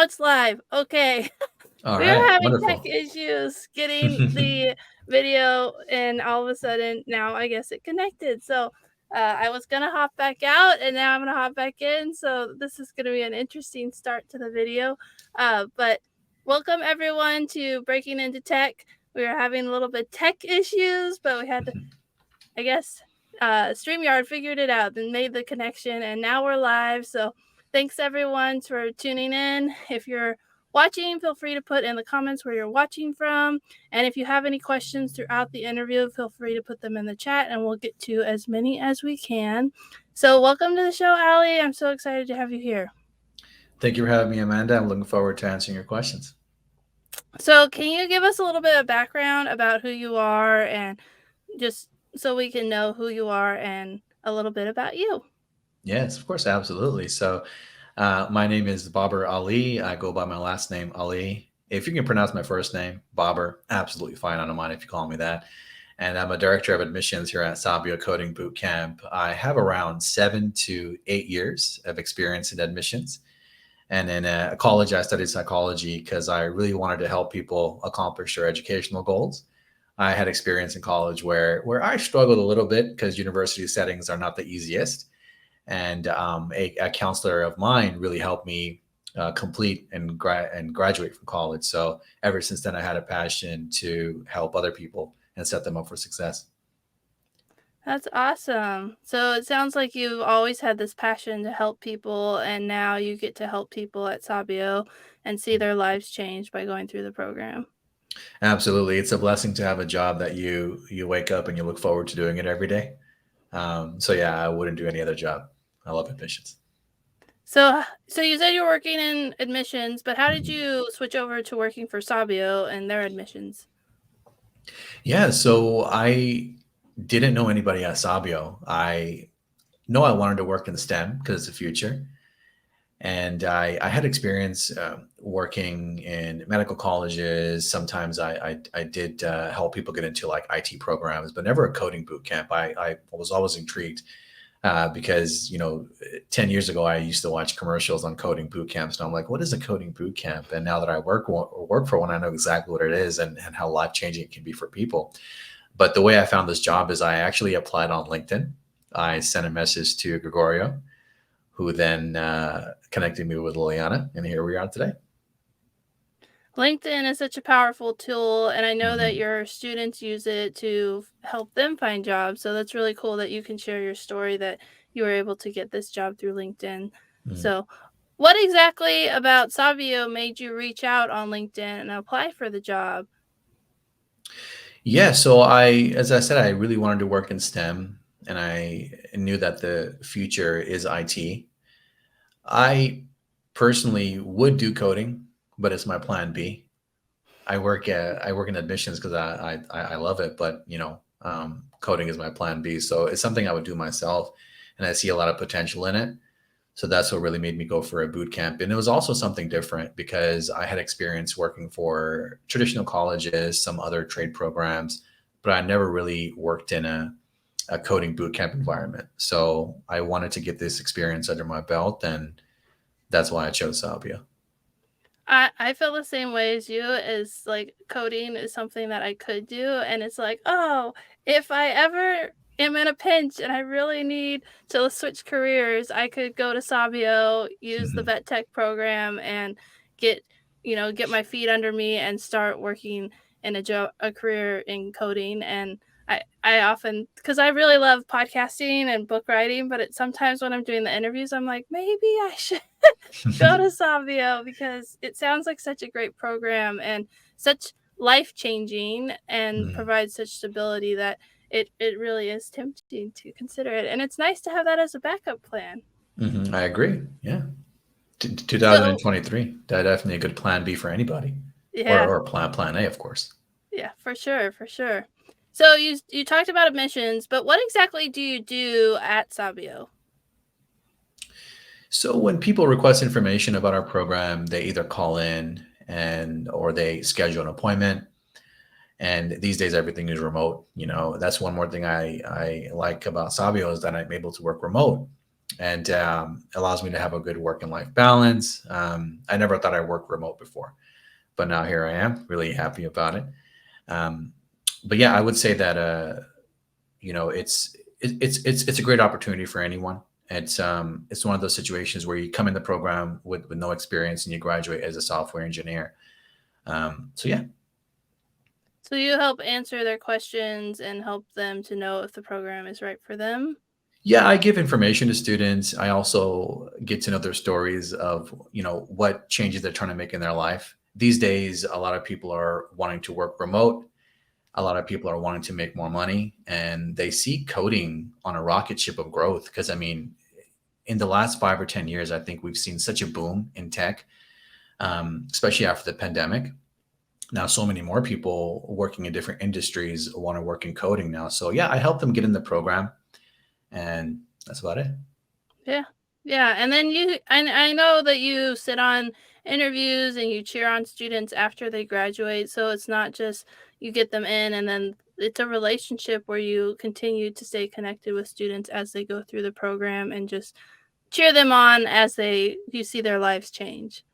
it's live. Okay. All We were right, having tech wonderful. issues getting the video, and all of a sudden, now I guess it connected. So I was going to hop back out, and now I'm going to hop back in. So this is going to be an interesting start to the video. But welcome, everyone, to Breaking Into Tech. We were having a little bit tech issues, but we had to, I guess, StreamYard figured it out and made the connection, and now we're live. So thanks everyone for tuning in. If you're watching, feel free to put in the comments where you're watching from. And if you have any questions throughout the interview, feel free to put them in the chat and we'll get to as many as we can. So welcome to the show, Allie. I'm so excited to have you here. Thank you for having me, Amanda. I'm looking forward to answering your questions. So can you give us a little bit of background about who you are, and just so we can know who you are and a little bit about you? Yes, of course, absolutely. So, my name is Babar Ali. I go by my last name, Ali. If you can pronounce my first name, Babar, absolutely fine. I don't mind if you call me that. And I'm a director of admissions here at Sabio Coding Bootcamp. I have around 7 to 8 years of experience in admissions. And in college, I studied psychology because I really wanted to help people accomplish their educational goals. I had experience in college where I struggled a little bit because university settings are not the easiest, and a counselor of mine really helped me complete and graduate from college. So ever since then, I had a passion to help other people and set them up for success. That's awesome. So it sounds like you've always had this passion to help people, and now you get to help people at Sabio and see their lives change by going through the program. Absolutely, it's a blessing to have a job that you wake up and you look forward to doing it every day. So yeah, I wouldn't do any other job. I love admissions. So you said you're working in admissions, but how did you switch over to working for Sabio and their admissions? Yeah, so I didn't know anybody at Sabio. I know I wanted to work in STEM because it's the future. And I had experience working in medical colleges. Sometimes I did help people get into like IT programs, but never a coding boot camp. I was always intrigued because, 10 years ago, I used to watch commercials on coding boot camps. And I'm like, what is a coding boot camp? And now that I work for one, I know exactly what it is and how life changing it can be for people. But the way I found this job is I actually applied on LinkedIn. I sent a message to Gregorio, who then connected me with Liliana, and here we are today. LinkedIn is such a powerful tool, and I know that Mm-hmm. your students use it to help them find jobs. So that's really cool that you can share your story that you were able to get this job through LinkedIn. Mm-hmm. So, what exactly about Sabio made you reach out on LinkedIn and apply for the job? Yeah, so as I said, I really wanted to work in STEM, and I knew that the future is IT. I personally would do coding, but it's my plan B. I work in admissions because I love it, but coding is my plan B. So it's something I would do myself, and I see a lot of potential in it. So that's what really made me go for a boot camp. And it was also something different because I had experience working for traditional colleges, some other trade programs, but I never really worked in a coding boot camp environment. So I wanted to get this experience under my belt, and that's why I chose Sabio. I feel the same way as you, as like coding is something that I could do, and it's like, oh, if I ever am in a pinch and I really need to switch careers, I could go to Sabio, use the Mhm. vet tech program, and get get my feet under me and start working in a career in coding. And I often, because I really love podcasting and book writing, but sometimes when I'm doing the interviews, I'm like, maybe I should go to Sabio because it sounds like such a great program and such life changing and Mhm. provides such stability that it really is tempting to consider it. And it's nice to have that as a backup plan. Mhm. I agree. Yeah. So 2023. That definitely a good plan B for anybody, yeah, or plan A, of course. yeah, for sure, for sure. So you talked about admissions, but what exactly do you do at Sabio? So when people request information about our program, they either call in and or they schedule an appointment. And these days everything is remote. That's one more thing I like about Sabio is that I'm able to work remote. and allows me to have a good work and life balance. I never thought I'd work remote before, but now here I am, really happy about it. Um, but yeah, I would say that it's a great opportunity for anyone. It's one of those situations where you come in the program with no experience and you graduate as a software engineer. So yeah. So you help answer their questions and help them to know if the program is right for them? Yeah, I give information to students. I also get to know their stories of, what changes they're trying to make in their life. These days, a lot of people are wanting to work remote. A lot of people are wanting to make more money, and they see coding on a rocket ship of growth. Because I mean, in the last 5 or 10 years, I think we've seen such a boom in tech, especially after the pandemic. Now, so many more people working in different industries want to work in coding now. So yeah, I help them get in the program, and that's about it. Yeah. Yeah, and then I know that you sit on interviews and you cheer on students after they graduate, so it's not just you get them in and then it's a relationship where you continue to stay connected with students as they go through the program and just cheer them on as you see their lives change.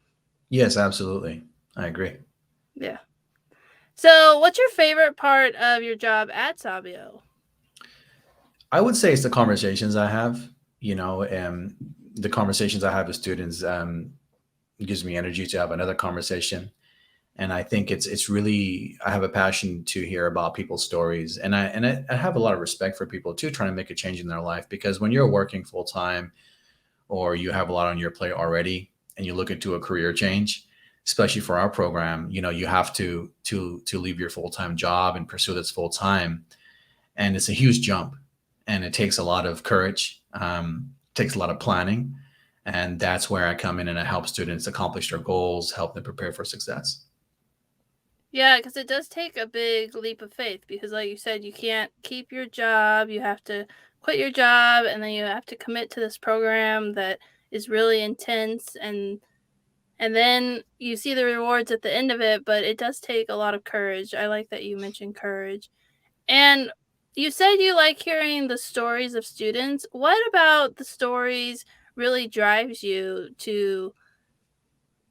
Yes, absolutely. I agree. Yeah. So, what's your favorite part of your job at Sabio? I would say it's the conversations I have, and the conversations I have with students gives me energy to have another conversation. And I think it's really, I have a passion to hear about people's stories, and I have a lot of respect for people too trying to make a change in their life, because when you're working full time or you have a lot on your plate already and you look into a career change, especially for our program, you have to leave your full time job and pursue this full time, and it's a huge jump, and it takes a lot of courage, takes a lot of planning, and that's where I come in and I help students accomplish their goals, help them prepare for success. Yeah, because it does take a big leap of faith because, like you said, you can't keep your job. You have to quit your job and then you have to commit to this program that is really intense and then you see the rewards at the end of it, but it does take a lot of courage. I like that you mentioned courage. And you said you like hearing the stories of students. What about the stories really drives you to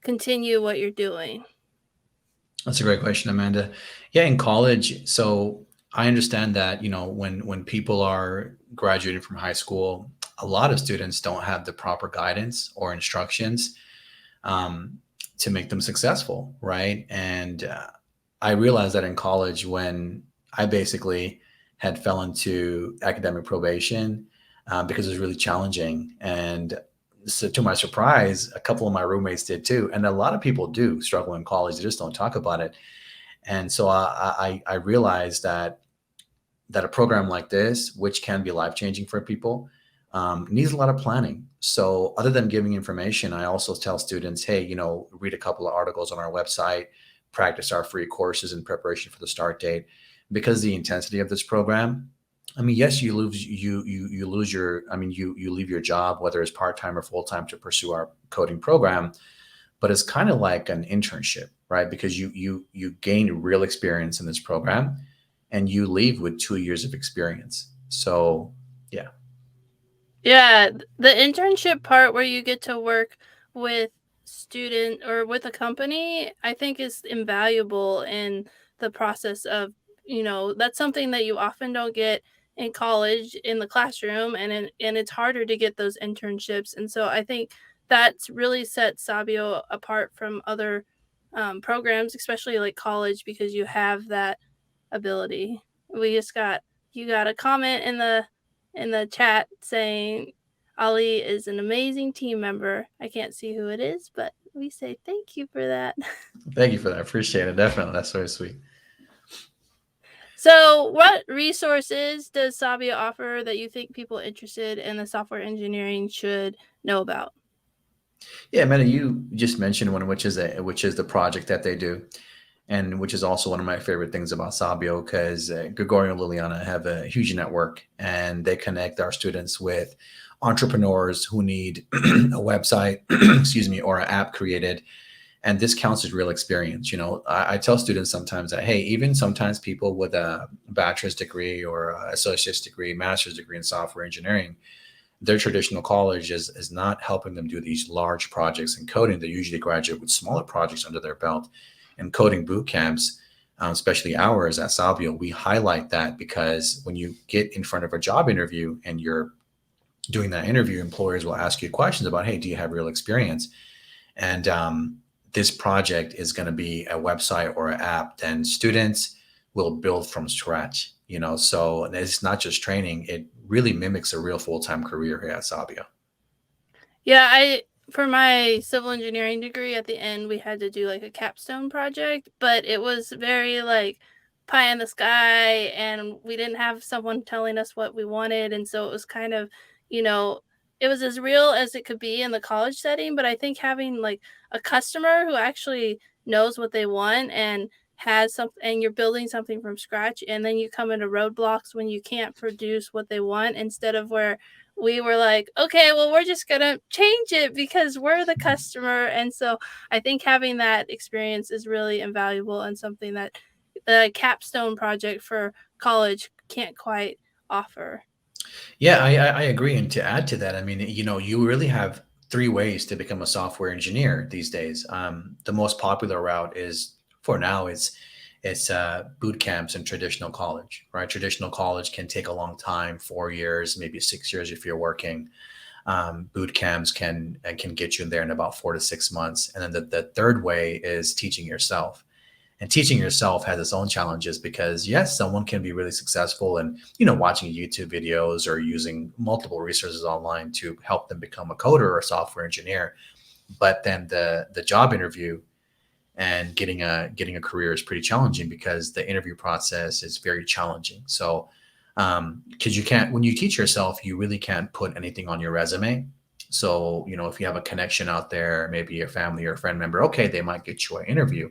continue what you're doing? That's a great question, Amanda. Yeah, in college, so I understand that, when people are graduating from high school, a lot of students don't have the proper guidance or instructions um, to make them successful, right? And I realized that in college when I basically had fell into academic probation because it was really challenging. And so, to my surprise, a couple of my roommates did too. And a lot of people do struggle in college; they just don't talk about it. And so I realized that a program like this, which can be life changing for people, needs a lot of planning. So, other than giving information, I also tell students, hey, read a couple of articles on our website, practice our free courses in preparation for the start date, because the intensity of this program. I mean, yes, you lose your. I mean, you leave your job, whether it's part time or full time, to pursue our coding program, but it's kind of like an internship, right? Because you gain real experience in this program, and you leave with 2 years of experience. So yeah. Yeah, the internship part where you get to work with student or with a company, I think is invaluable in the process of, that's something that you often don't get in college in the classroom and it's harder to get those internships. And so I think that's really set Sabio apart from other programs, especially like college, because you have that ability. We just got you got a comment in the chat saying Ali is an amazing team member. I can't see who it is, but we say thank you for that. Thank you for that. I appreciate it. Definitely. That's very sweet. So, what resources does Sabia offer that you think people interested in the software engineering should know about? Yeah, Meta, you just mentioned one, which is the project that they do, and which is also one of my favorite things about Sabio, because Gregorio and Liliana have a huge network, and they connect our students with entrepreneurs who need a website, excuse me, or an app created. And this counts as real experience. I tell students sometimes that, hey, even sometimes people with a bachelor's degree or associate's degree, master's degree in software engineering, their traditional college is not helping them do these large projects in coding. They usually graduate with smaller projects under their belt. And coding boot camps, especially ours at Sabio, we highlight that because when you get in front of a job interview and you're doing that interview, employers will ask you questions about, hey, do you have real experience? And this project is going to be a website or an app, then students will build from scratch. So it's not just training; it really mimics a real full-time career here at Sabio. Yeah, I for my civil engineering degree at the end we had to do like a capstone project, but it was very like pie in the sky and we didn't have someone telling us what we wanted, and so it was kind of, you know, it was as real as it could be in the college setting, but I think having like a customer who actually knows what they want and has something, and you're building something from scratch, and then you come into roadblocks when you can't produce what they want, instead of where we were like, okay, well, we're just going to change it because we're the customer. And so I think having that experience is really invaluable and something that the capstone project for college can't quite offer. Yeah, I agree. And to add to that, I mean, you really have three ways to become a software engineer these days. The most popular route is, for now, it's boot camps in traditional college, right? Traditional college can take a long time, 4 years, maybe 6 years if you're working. Boot camps can get you in there in about 4 to 6 months. And then the third way is teaching yourself. And teaching yourself has its own challenges because yes, someone can be really successful and watching YouTube videos or using multiple resources online to help them become a coder or a software engineer. But then the job interview and getting a career is pretty challenging because the interview process is very challenging. So because you can't, when you teach yourself, you really can't put anything on your resume. So if you have a connection out there, maybe your family or a friend member, okay, they might get you an interview.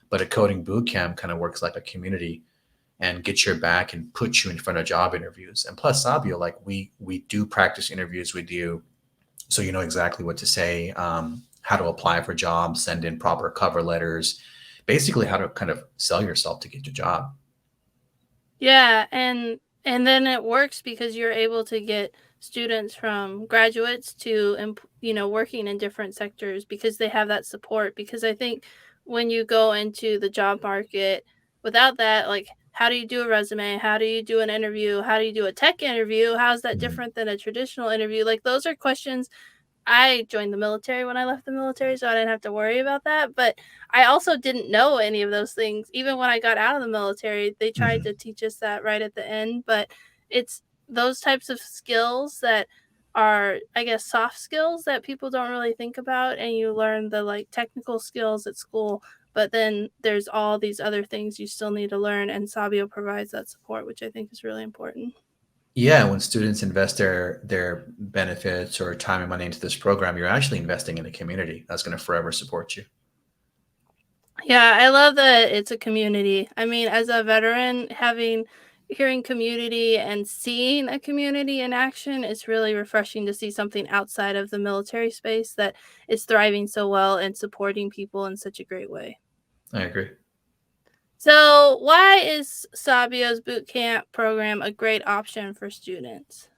But a coding boot camp kind of works like a community and gets your back and puts you in front of job interviews. And plus Sabio, like we do practice interviews with you, so you know exactly what to say, how to apply for jobs, send in proper cover letters, basically how to kind of sell yourself to get your job. Yeah, and then it works because you're able to get students from graduates to working in different sectors because they have that support. Because I think when you go into the job market without that, like, how do you do a resume? How do you do an interview? How do you do a tech interview? How's that Mhm. different than a traditional interview? Like, those are questions. I joined the military when I left the military, so I didn't have to worry about that. But I also didn't know any of those things. Even when I got out of the military, they tried Mhm. to teach us that right at the end. But it's those types of skills that are, I guess, soft skills that people don't really think about. And you learn the like technical skills at school, but then there's all these other things you still need to learn. And Sabio provides that support, which I think is really important. Yeah, when students invest their benefits or time and money into this program, you're actually investing in a community that's going to forever support you. Yeah, I love that it's a community. I mean, as a veteran, hearing community and seeing a community in action, it's really refreshing to see something outside of the military space that is thriving so well and supporting people in such a great way. I agree. So, why is Sabio's boot camp program a great option for students?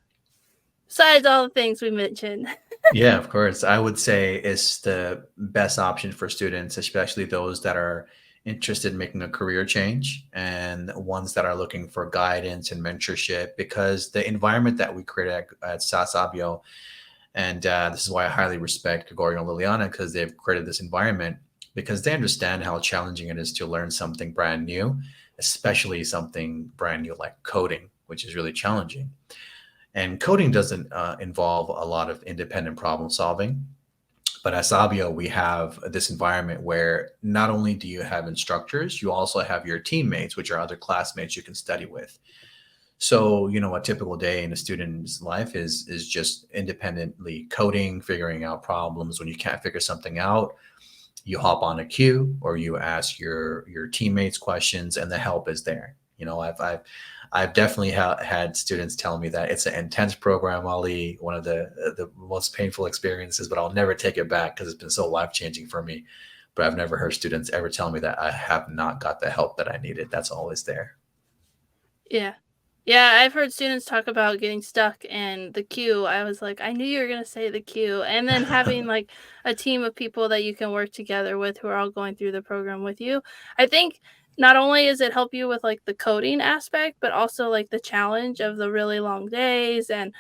Besides all the things we mentioned. Yeah, of course. I would say it's the best option for students, especially those that are interested in making a career change and ones that are looking for guidance and mentorship, because the environment that we create at Sabio, and this is why I highly respect Gregorio and Liliana, because they've created this environment because they understand how challenging it is to learn something brand new, especially something brand new like coding, which is really challenging. And coding doesn't involve a lot of independent problem solving. But at Sabio, we have this environment where not only do you have instructors, you also have your teammates, which are other classmates you can study with. So, a typical day in a student's life is just independently coding, figuring out problems. When you can't figure something out, you hop on a queue or you ask your teammates questions, and the help is there. I've definitely had students tell me that it's an intense program, Ali, one of the most painful experiences, but I'll never take it back because it's been so life changing for me. But I've never heard students ever tell me that I have not got the help that I needed. That's always there. Yeah. Yeah, I've heard students talk about getting stuck in the queue. I was like, I knew you were gonna say the queue. And then having like a team of people that you can work together with who are all going through the program with you. I think not only does it help you with like the coding aspect, but also like the challenge of the really long days and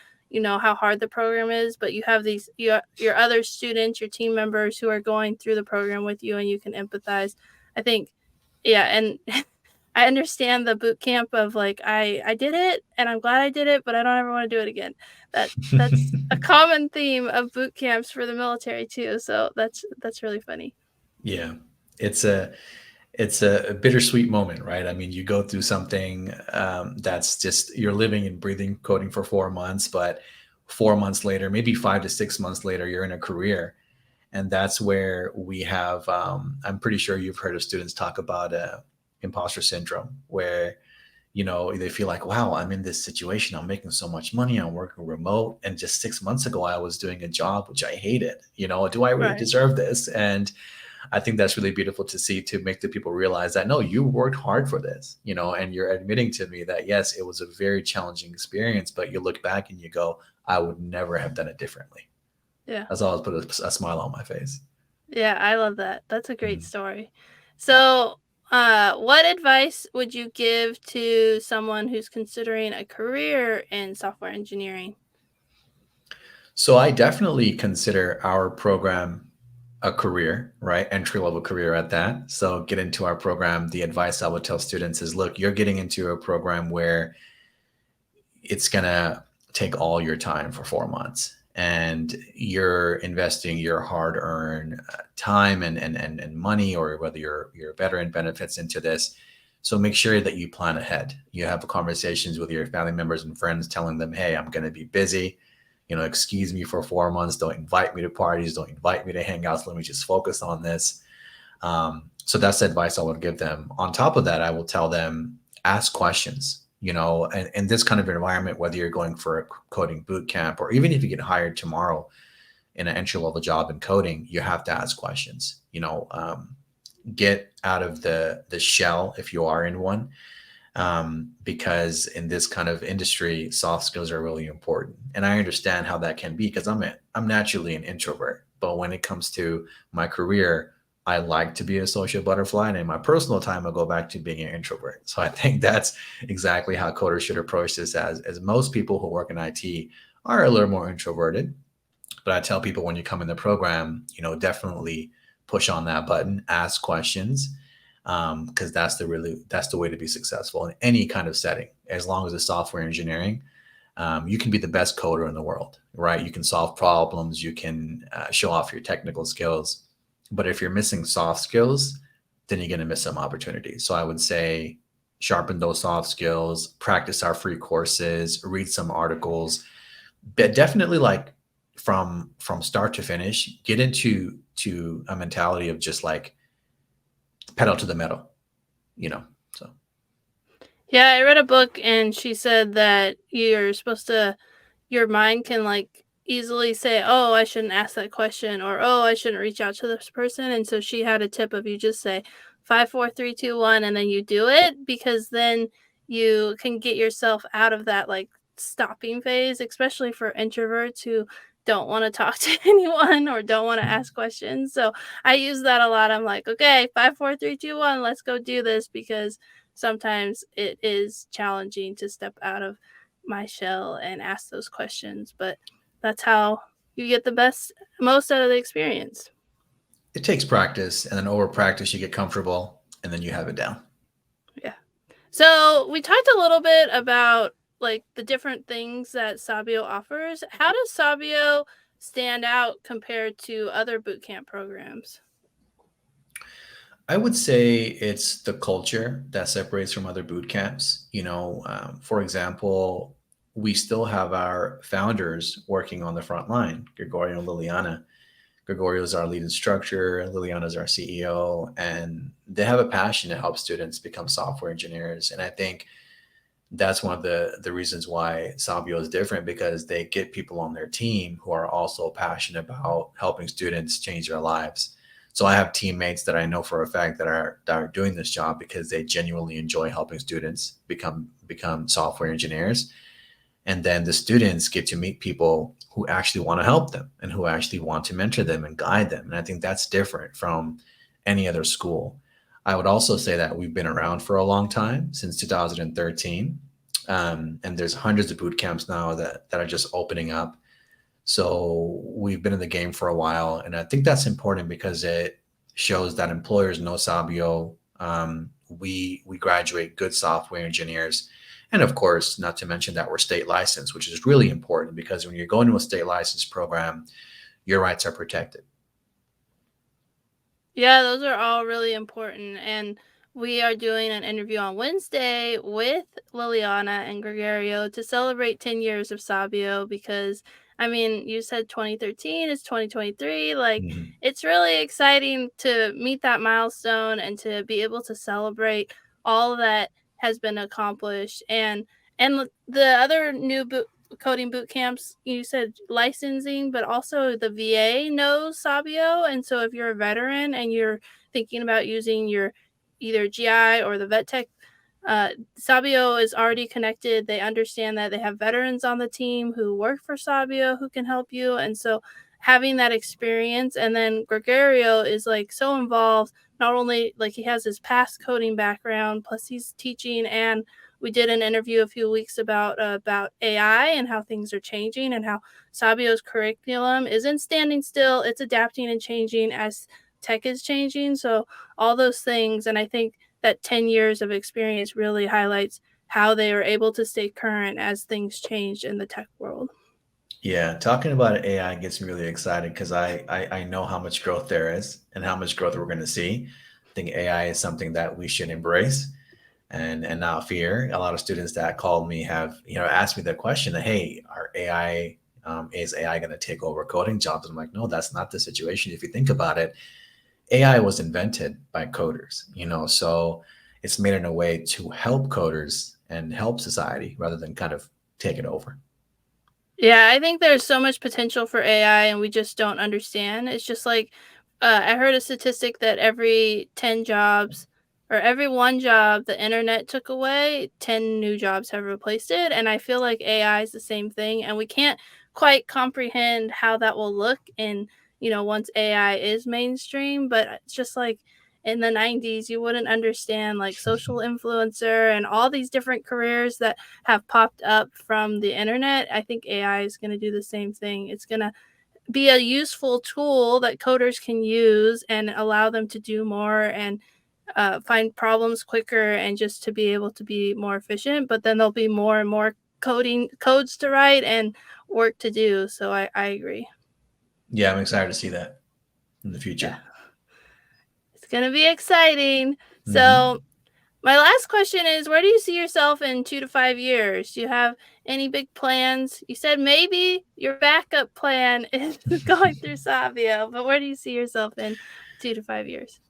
how hard the program is. But you have your other students, your team members who are going through the program with you, and you can empathize. I think, yeah, and I understand the boot camp of like I did it and I'm glad I did it, but I don't ever want to do it again. That's a common theme of boot camps for the military too. So that's really funny. Yeah, it's a bittersweet moment, right? I mean, you go through something that's just you're living and breathing coding for 4 months, but 4 months later, maybe 5 to 6 months later, you're in a career, and that's where we have. I'm pretty sure you've heard of students talk about imposter syndrome, where they feel like, wow, I'm in this situation, I'm making so much money, I'm working remote, and just 6 months ago I was doing a job which I hated. Do I really Right. deserve this? And I think that's really beautiful to see, to make the people realize that no, you worked hard for this, and you're admitting to me that yes, it was a very challenging experience, but you look back and you go, I would never have done it differently. Yeah. That's always put a smile on my face. Yeah, I love that. That's a great Mhm. story. So, what advice would you give to someone who's considering a career in software engineering? So I definitely consider our program a career, right? Entry level career at that. So get into our program. The advice I would tell students is, look, you're getting into a program where it's going to take all your time for 4 months, and you're investing your hard earned time and money, or whether your veteran benefits into this. So make sure that you plan ahead. You have conversations with your family members and friends telling them, hey, I'm going to be busy. Excuse me for 4 months. Don't invite me to parties. Don't invite me to hangouts. Let me just focus on this. So that's the advice I would give them. On top of that, I will tell them, ask questions. And in this kind of environment, whether you're going for a coding boot camp or even if you get hired tomorrow in an entry level job in coding, you have to ask questions. Get out of the shell if you are in one, because in this kind of industry, soft skills are really important. And I understand how that can be, because I'm naturally an introvert. But when it comes to my career, I like to be a social butterfly, and in my personal time, I go back to being an introvert. So I think that's exactly how coders should approach this. As most people who work in IT are a little more introverted, but I tell people, when you come in the program, definitely push on that button, ask questions, because that's the way to be successful in any kind of setting. As long as it's software engineering, you can be the best coder in the world, right? You can solve problems, you can show off your technical skills, but if you're missing soft skills, then you're going to miss some opportunities. So I would say sharpen those soft skills, practice our free courses, read some articles, but definitely, like, from start to finish, get into a mentality of just like pedal to the metal, you know. So Yeah, I read a book and she said that you're supposed to your mind can like easily say, "Oh, I shouldn't ask that question," or "Oh, I shouldn't reach out to this person." And so she had a tip of you just say 5, 4, 3, 2, 1, and then you do it, because then you can get yourself out of that like stopping phase, especially for introverts who don't want to talk to anyone or don't want to ask questions. So I use that a lot. I'm like, okay, 5, 4, 3, 2, 1, let's go do this, because sometimes it is challenging to step out of my shell and ask those questions, but that's how you get the most out of the experience. it takes practice, and then over practice, you get comfortable, and then you have it down. Yeah. So we talked a little bit about like the different things that Sabio offers. How does Sabio stand out compared to other bootcamp programs? I would say it's the culture that separates from other boot camps. For example, we still have our founders working on the front line, Gregorio and Liliana. Gregorio is our lead instructor, Liliana is our CEO, and they have a passion to help students become software engineers. And I think that's one of the reasons why Sabio is different, because they get people on their team who are also passionate about helping students change their lives. So I have teammates that I know for a fact that are doing this job because they genuinely enjoy helping students become software engineers, and then the students get to meet people who actually want to help them and who actually want to mentor them and guide them. And I think that's different from any other school. I would also say that we've been around for a long time, since 2013. And there's hundreds of boot camps now that are just opening up. So we've been in the game for a while, and I think that's important because it shows that employers know Sabio. We graduate good software engineers, and of course, not to mention that we're state licensed, which is really important because when you're going to a state license program, your rights are protected. Yeah, those are all really important. And we are doing an interview on Wednesday with Liliana and Gregorio to celebrate 10 years of Sabio because, I mean, you said 2013 is 2023. Like, Mhm. it's really exciting to meet that milestone and to be able to celebrate all that has been accomplished. And the other new coding boot camps, you said licensing, but also the VA knows Sabio. And so if you're a veteran and you're thinking about using your either GI or the vet tech, Sabio is already connected. They understand that they have veterans on the team who work for Sabio who can help you. And so having that experience, and then Gregorio is like so involved, not only like he has his past coding background, plus he's teaching, and we did an interview a few weeks about AI and how things are changing and how Sabio's curriculum isn't standing still; it's adapting and changing as tech is changing. So all those things, and I think that 10 years of experience really highlights how they are able to stay current as things change in the tech world. Yeah, talking about AI gets me really excited because I know how much growth there is and how much growth we're going to see. I think AI is something that we should embrace and not fear. A lot of students that called me have asked me the question, "Hey, are AI is AI going to take over coding jobs?" I'm like, no, that's not the situation. If you think about it, AI was invented by coders, so it's made in a way to help coders and help society rather than kind of take it over. Yeah, I think there's so much potential for AI and we just don't understand. It's just like I heard a statistic that every 10 jobs or every one job the internet took away, 10 new jobs have replaced it. And I feel like AI is the same thing. And we can't quite comprehend how that will look in, once AI is mainstream. But it's just like in the 90s, you wouldn't understand like social influencer and all these different careers that have popped up from the internet. I think AI is going to do the same thing. It's going to be a useful tool that coders can use and allow them to do more and find problems quicker and just to be able to be more efficient. But then there'll be more and more codes to write and work to do. So I agree. Yeah, I'm excited to see that in the Yeah, future. it's going to be exciting. Hmm. So my last question is, where do you see yourself in 2 to 5 years? Do you have any big plans? You said maybe your backup plan is going through Sabio, but where do you see yourself in 2 to 5 years?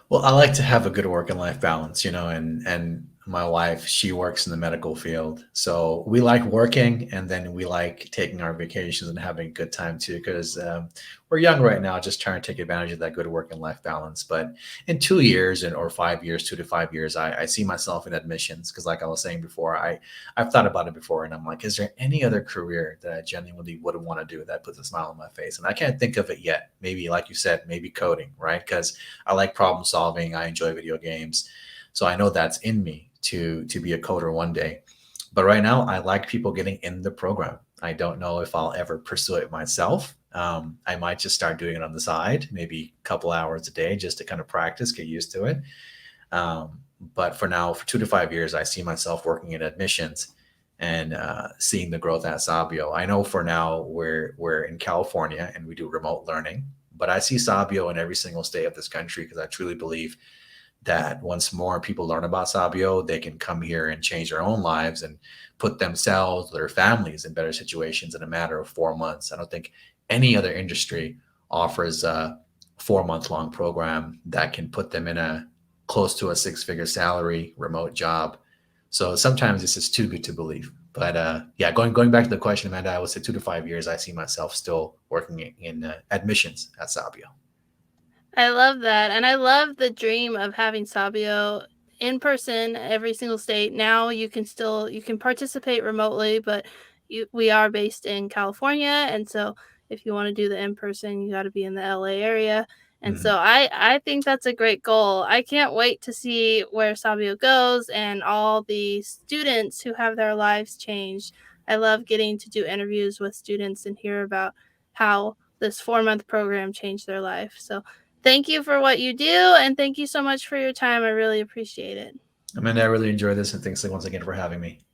Well, I like to have a good work and life balance, and my wife, she works in the medical field. So we like working and then we like taking our vacations and having a good time too, because we're young right now, just trying to take advantage of that good work and life balance. But in 2 years or 5 years, 2 to 5 years, I see myself in admissions because, like I was saying before, I've thought about it before, and I'm like, is there any other career that I genuinely wouldn't want to do that puts a smile on my face? And I can't think of it yet. Maybe, like you said, maybe coding, right? Because I like problem solving. I enjoy video games, so I know that's in me to be a coder one day. But right now, I like people getting in the program. I don't know if I'll ever pursue it myself. I might just start doing it on the side, maybe a couple hours a day, just to kind of practice, get used to it. Um, but for now, for 2 to 5 years, I see myself working in admissions and seeing the growth at Sabio. I know for now we're in California and we do remote learning, but I see Sabio in every single state of this country because I truly believe that once more people learn about Sabio, they can come here and change their own lives and put themselves, their families in better situations in a matter of 4 months. I don't think any other industry offers a 4 month long program that can put them in a close to a six-figure salary remote job. So sometimes this is too good to believe. But yeah, going back to the question, Amanda, I would say 2 to 5 years. I see myself still working in admissions at Sabio. I love that, and I love the dream of having Sabio in person every single state. Now you can participate remotely, but we are based in California, and so if you want to do the in person, you got to be in the LA area. And Mhm. so I think that's a great goal. I can't wait to see where Sabio goes and all the students who have their lives changed. I love getting to do interviews with students and hear about how this 4 month program changed their life. So thank you for what you do, and thank you so much for your time. I really appreciate it. I mean, I really enjoy this, and thanks once again for having me.